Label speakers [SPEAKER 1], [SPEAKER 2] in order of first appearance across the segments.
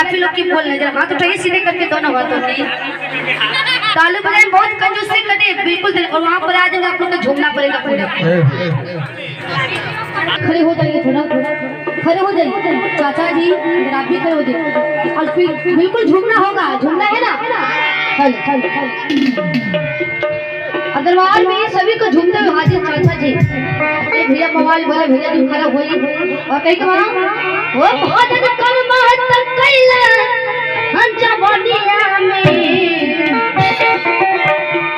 [SPEAKER 1] आप ही लोग की बोल रहे जरा हाथ उठाइए सीधे करके दोनों हाथों की। तालू बजाए बहुत कंजूसी करे बिल्कुल और वहाँ पर आ जाएंगे आप लोग को झूमना पड़ेगा पूरे। खड़े हो जाइए थोड़ा खड़े हो जाइए चाचा जी अगर आप भी खड़े हो जाइए और फिर बिल्कुल झूमना होगा। झूमना है ना दरबार में सभी को झूमते हुए हाजिर चाचा जी। एक भैया मोबाइल बोले भैया जी खड़ा होई और कहीं कमा वो भजन कर महत कैला हम जवनिया में।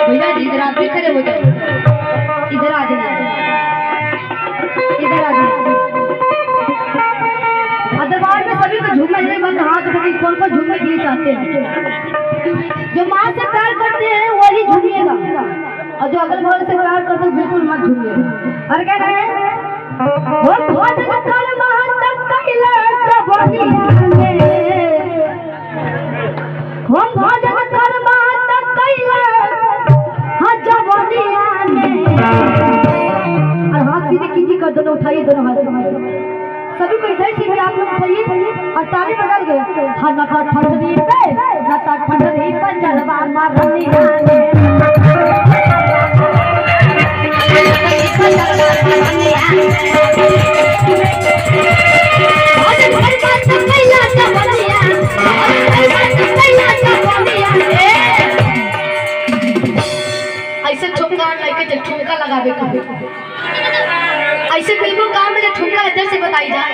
[SPEAKER 1] भैया जी इधर आप भी खड़े हो जाओ इधर आ जाइए इधर आ जाइए। दरबार में सभी को झूमना नहीं बंद हाथ उठा के कौन कौन झूमने के लिए चाहते हैं। जो माँ से प्यार करते हैं वही झूमिएगा और जो अगल बगल से प्यार करते हैं बिल्कुल मत झूमिएगा। और कह रहे हैं वो भजन कर महत कैला जवनिया में वो भजन कर महत कैला हाँ जवनिया में। और हाथ सीधे कीजिए कर दोनों उठाइए दोनों हाथ सभी को इधर से भी आप लोग उठाइए और ताली बजा गए हाँ नटा ठंडी पे चलवा मारनी ऐसे ठुमका लेके ठुमका लगावे ऐसे बिल्कुल गाँव में जो ठुमका इधर से बताई जाए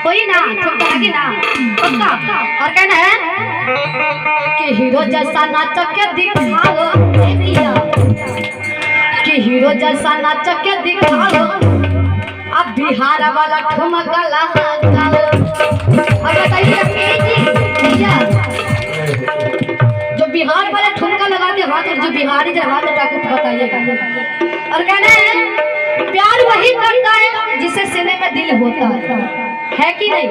[SPEAKER 1] कोई ना ठुमका लगी ना पक्का। और कहना है कि हीरो जैसा नाच के दिखाओ कि हीरो जैसा नाच के दिखाओ अब बिहार वाला ठुमका लगाओ। और बताइए भैया जो बिहार वाला ठुमका लगाते हाथ और जो बिहारी जब हाथ उठा के बताइएगा। और कहना है प्यार वही करता है जिसे सीने में दिल होता है कि नहीं।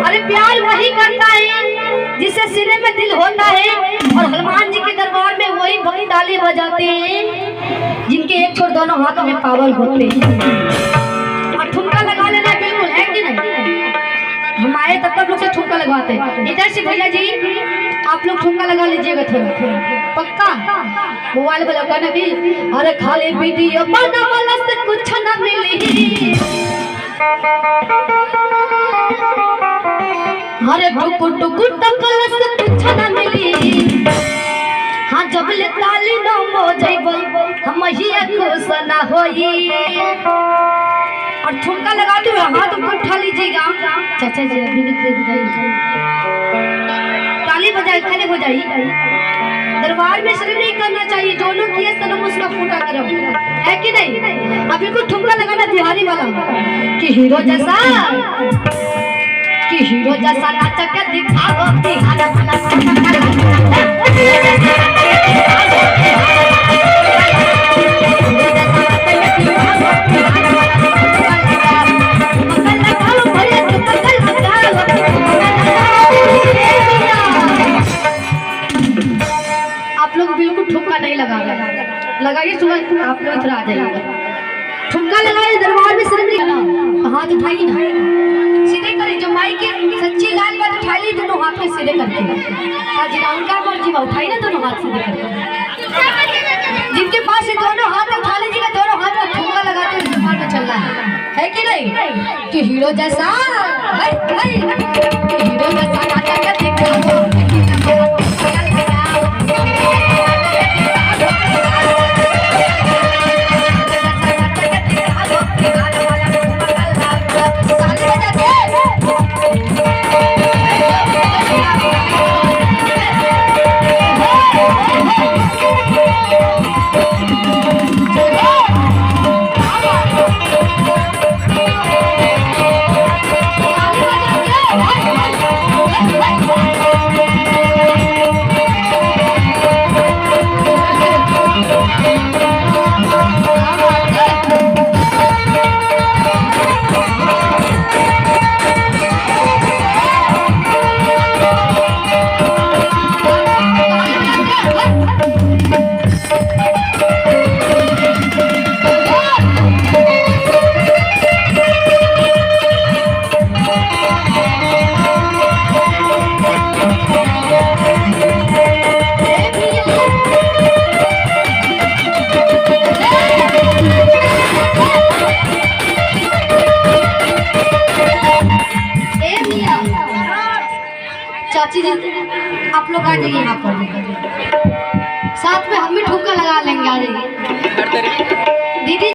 [SPEAKER 1] अरे प्यार वही करता है जिसे सीने में दिल होता है। और हनुमान जी के दरबार में वही भक्त ताली बजाते हैं जिनके एक छोर दोनों हाथ में पावर होते हैं। और ठुमका लगा लेना बिल्कुल है कि नहीं। हम आए तब तक लोग से ठुमका लगवाते हैं। इधर से भैया जी आप लोग ठुमका लगा लीजिएगा थोड़ा पक्का। मोबाइल पर लगा ना भी अरे खाली वीडियो बनावला से कुछ ना मिली अरे टुकुर टुकुर तकल से कुछ ना मिली। हाँ जब ले ताली न हो जाइबो हम ही खुश ना होई। और ठुमका लगाते हुए हाथ ऊपर उठा लीजिएगा चाचा जी अभी निकले बजाइए ताली बजाए खड़े हो जाइए। दरबार में शर्म नहीं करना चाहिए दोनों किए सनम उसका फूटा करो है कि नहीं। अब बिल्कुल ठुमका लगाना बिहारी वाला कि हीरो जैसा नाच के दिखाओ बिहार वाला लगाइए सुबह आप लोग इधर आ जाइएगा। ठुमका लगाइए दरबार में सिर्फ नहीं हाथ उठाइए ना सीधे करें। जो माई की सच्ची लाल बात उठा ली दोनों हाथ में सीधे करके आज उनका मर्जी उठाई ना दोनों हाथ सीधे करके। जिनके पास ये दोनों हाथ उठा लीजिएगा दोनों हाथ में ठुमका लगाते हुए दरबार में चलना है कि नहीं। कि हीरो जैसा हीरो जैसा नाचा क्या देखा चीज आप लोग आ जाइए यहाँ पर, साथ में हम भी ठुमका लगा लेंगे, आ जाइए दीदी।